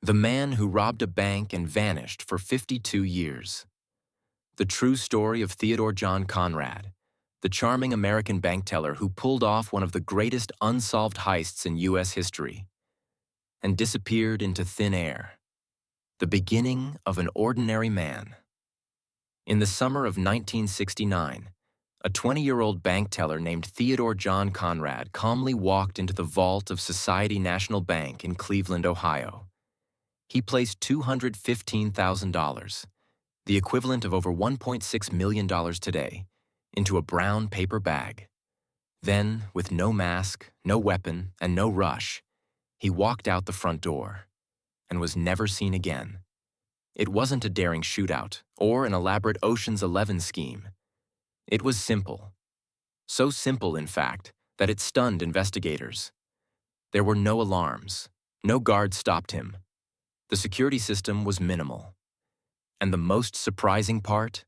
The man who robbed a bank and vanished for 52 years. The true story of Theodore John Conrad, the charming American bank teller who pulled off one of the greatest unsolved heists in U.S. history and disappeared into thin air. The beginning of an ordinary man. In the summer of 1969, a 20-year-old bank teller named Theodore John Conrad calmly walked into the vault of Society National Bank in Cleveland, Ohio. He placed $215,000, the equivalent of over $1.6 million today, into a brown paper bag. Then, with no mask, no weapon, and no rush, he walked out the front door and was never seen again. It wasn't a daring shootout or an elaborate Ocean's 11 scheme. It was simple. So simple, in fact, that it stunned investigators. There were no alarms. No guard stopped him. The security system was minimal. And the most surprising part?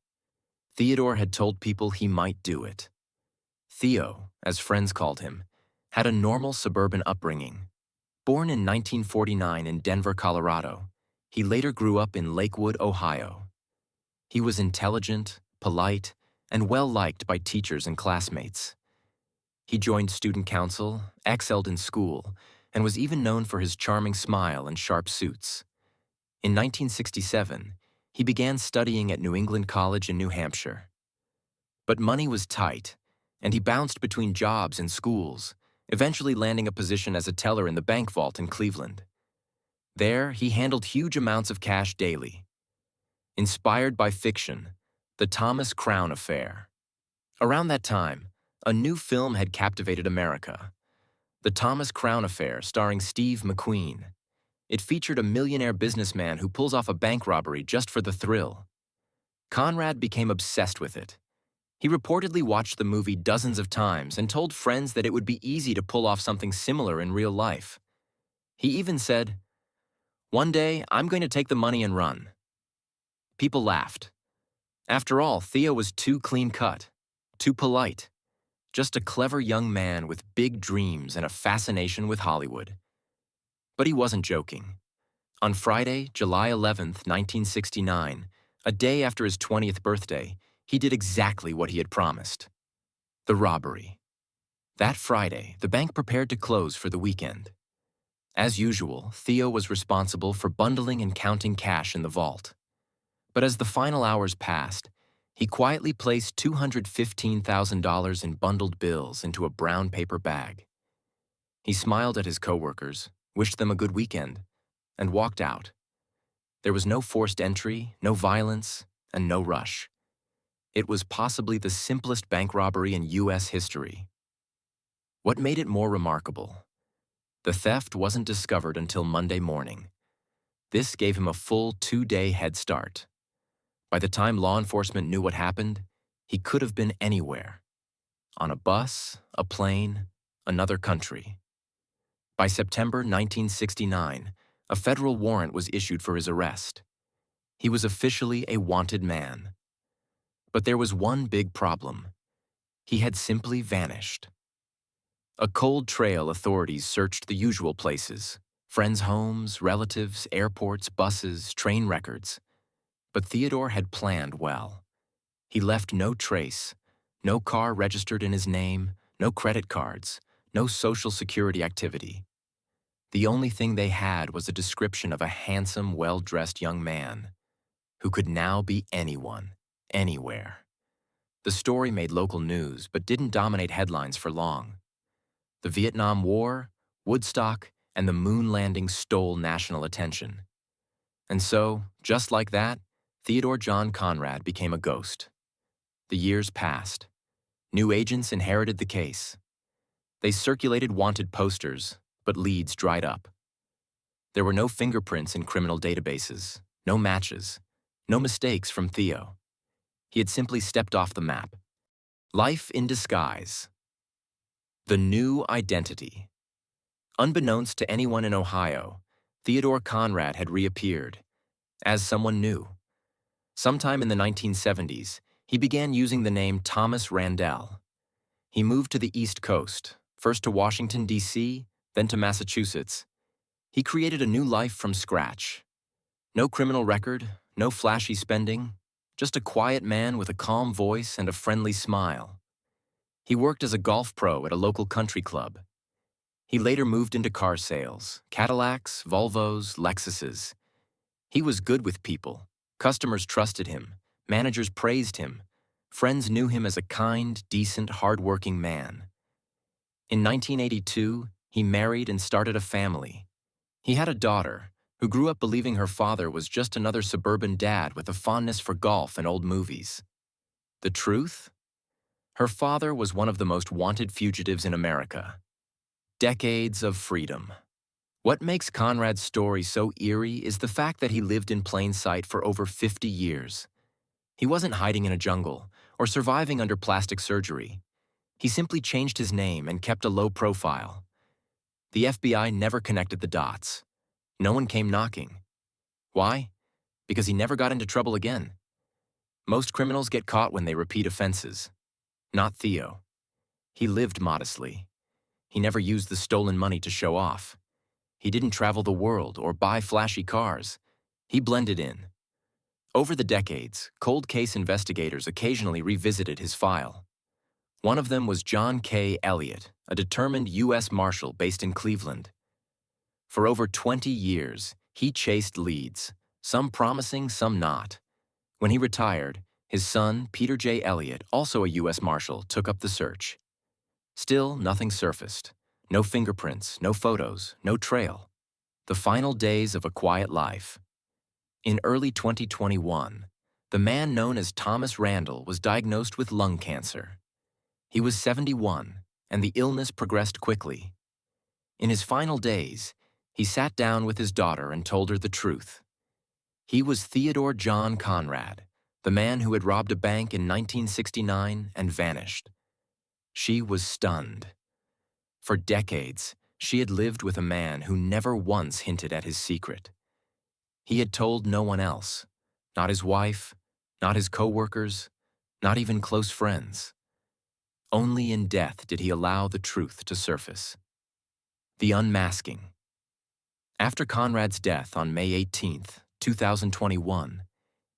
Theodore had told people he might do it. Theo, as friends called him, had a normal suburban upbringing. Born in 1949 in Denver, Colorado, he later grew up in Lakewood, Ohio. He was intelligent, polite, and well-liked by teachers and classmates. He joined student council, excelled in school, and was even known for his charming smile and sharp suits. In 1967, he began studying at New England College in New Hampshire. But money was tight, and he bounced between jobs and schools, eventually landing a position as a teller in the bank vault in Cleveland. There, he handled huge amounts of cash daily. Inspired by fiction, The Thomas Crown Affair. Around that time, a new film had captivated America. The Thomas Crown Affair, starring Steve McQueen. It featured a millionaire businessman who pulls off a bank robbery just for the thrill. Conrad became obsessed with it. He reportedly watched the movie dozens of times and told friends that it would be easy to pull off something similar in real life. He even said, "One day, I'm going to take the money and run." People laughed. After all, Theo was too clean-cut, too polite, just a clever young man with big dreams and a fascination with Hollywood. But he wasn't joking. On Friday, July 11th, 1969, a day after his 20th birthday, he did exactly what he had promised. The robbery. That Friday, the bank prepared to close for the weekend. As usual, Theo was responsible for bundling and counting cash in the vault. But as the final hours passed, he quietly placed $215,000 in bundled bills into a brown paper bag. He smiled at his coworkers, wished them a good weekend, and walked out. There was no forced entry, no violence, and no rush. It was possibly the simplest bank robbery in U.S. history. What made it more remarkable? The theft wasn't discovered until Monday morning. This gave him a full 2-day head start. By the time law enforcement knew what happened, he could have been anywhere. On a bus, a plane, another country. By September 1969, a federal warrant was issued for his arrest. He was officially a wanted man. But there was one big problem. He had simply vanished. A cold trail authorities searched the usual places: friends' homes, relatives, airports, buses, train records. But Theodore had planned well. He left no trace, no car registered in his name, no credit cards, no social security activity. The only thing they had was a description of a handsome, well-dressed young man who could now be anyone, anywhere. The story made local news but didn't dominate headlines for long. The Vietnam War, Woodstock, and the moon landing stole national attention. And so, just like that, Theodore John Conrad became a ghost. The years passed. New agents inherited the case. They circulated wanted posters, but leads dried up. There were no fingerprints in criminal databases, no matches, no mistakes from Theo. He had simply stepped off the map. Life in disguise. The new identity. Unbeknownst to anyone in Ohio, Theodore Conrad had reappeared as someone new. Sometime in the 1970s, he began using the name Thomas Randell. He moved to the East Coast, first to Washington, D.C., then to Massachusetts. He created a new life from scratch. No criminal record, no flashy spending, just a quiet man with a calm voice and a friendly smile. He worked as a golf pro at a local country club. He later moved into car sales, Cadillacs, Volvos, Lexuses. He was good with people. Customers trusted him. Managers praised him. Friends knew him as a kind, decent, hard-working man. In 1982, he married and started a family. He had a daughter who grew up believing her father was just another suburban dad with a fondness for golf and old movies. The truth? Her father was one of the most wanted fugitives in America. Decades of freedom. What makes Conrad's story so eerie is the fact that he lived in plain sight for over 50 years. He wasn't hiding in a jungle or surviving under plastic surgery. He simply changed his name and kept a low profile. The FBI never connected the dots. No one came knocking. Why? Because he never got into trouble again. Most criminals get caught when they repeat offenses. Not Theo. He lived modestly. He never used the stolen money to show off. He didn't travel the world or buy flashy cars. He blended in. Over the decades, cold case investigators occasionally revisited his file. One of them was John K. Elliott, a determined U.S. Marshal based in Cleveland. For over 20 years, he chased leads, some promising, some not. When he retired, his son, Peter J. Elliott, also a U.S. Marshal, took up the search. Still, nothing surfaced. No fingerprints, no photos, no trail. The final days of a quiet life. In early 2021, the man known as Thomas Randall was diagnosed with lung cancer. He was 71, and the illness progressed quickly. In his final days, he sat down with his daughter and told her the truth. He was Theodore John Conrad, the man who had robbed a bank in 1969 and vanished. She was stunned. For decades, she had lived with a man who never once hinted at his secret. He had told no one else, not his wife, not his co-workers, not even close friends. Only in death did he allow the truth to surface. The unmasking. After Conrad's death on May 18, 2021,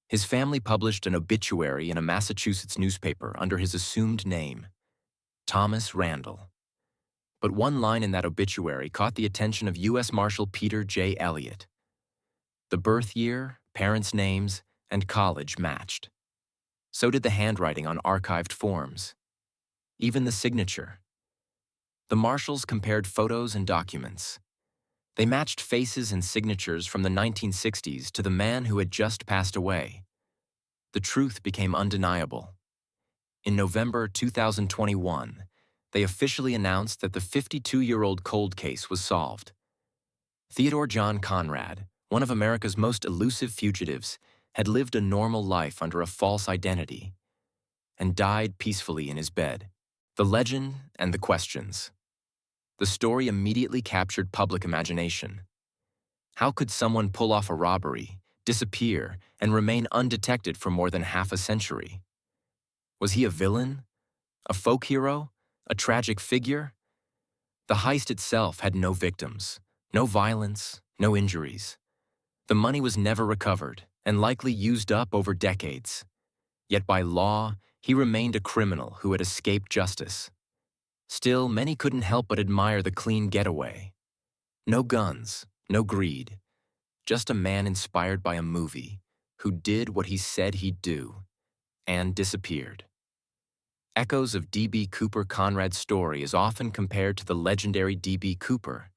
his family published an obituary in a Massachusetts newspaper under his assumed name, Thomas Randall. But one line in that obituary caught the attention of U.S. Marshal Peter J. Elliott. The birth year, parents' names, and college matched. So did the handwriting on archived forms. Even the signature. The marshals compared photos and documents. They matched faces and signatures from the 1960s to the man who had just passed away. The truth became undeniable. In November 2021, they officially announced that the 52-year-old cold case was solved. Theodore John Conrad, one of America's most elusive fugitives, had lived a normal life under a false identity and died peacefully in his bed. The legend and the questions. The story immediately captured public imagination. How could someone pull off a robbery, disappear, and remain undetected for more than half a century? Was he a villain? A folk hero? A tragic figure? The heist itself had no victims, no violence, no injuries. The money was never recovered and likely used up over decades. Yet by law, he remained a criminal who had escaped justice. Still, many couldn't help but admire the clean getaway. No guns, no greed, just a man inspired by a movie who did what he said he'd do and disappeared. Echoes of D.B. Cooper Conrad's story is often compared to the legendary D.B. Cooper,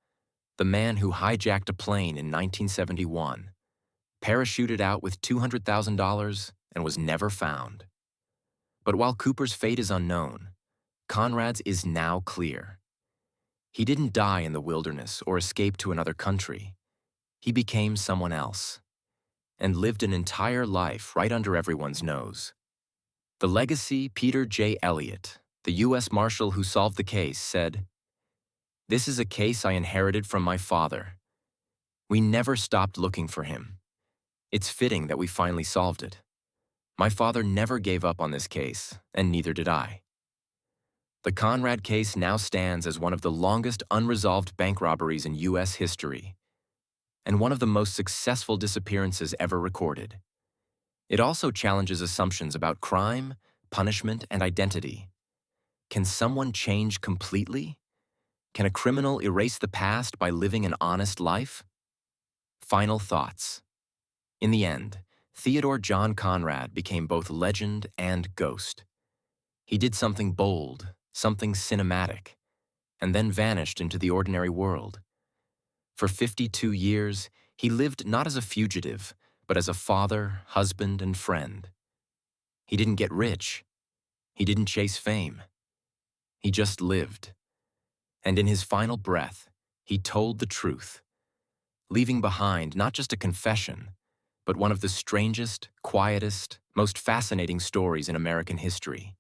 the man who hijacked a plane in 1971, parachuted out with $200,000 and was never found. But while Cooper's fate is unknown, Conrad's is now clear. He didn't die in the wilderness or escape to another country. He became someone else and lived an entire life right under everyone's nose. The legacy Peter J. Elliott, the U.S. Marshal who solved the case, said, "This is a case I inherited from my father. We never stopped looking for him. It's fitting that we finally solved it. My father never gave up on this case, and neither did I." The Conrad case now stands as one of the longest unresolved bank robberies in U.S. history. and one of the most successful disappearances ever recorded. It also challenges assumptions about crime, punishment, and identity. Can someone change completely? Can a criminal erase the past by living an honest life? Final thoughts. In the end, Theodore John Conrad became both legend and ghost. He did something bold, something cinematic, and then vanished into the ordinary world. For 52 years, he lived not as a fugitive, but as a father, husband, and friend. He didn't get rich. He didn't chase fame. He just lived. And in his final breath, he told the truth, leaving behind not just a confession, but one of the strangest, quietest, most fascinating stories in American history.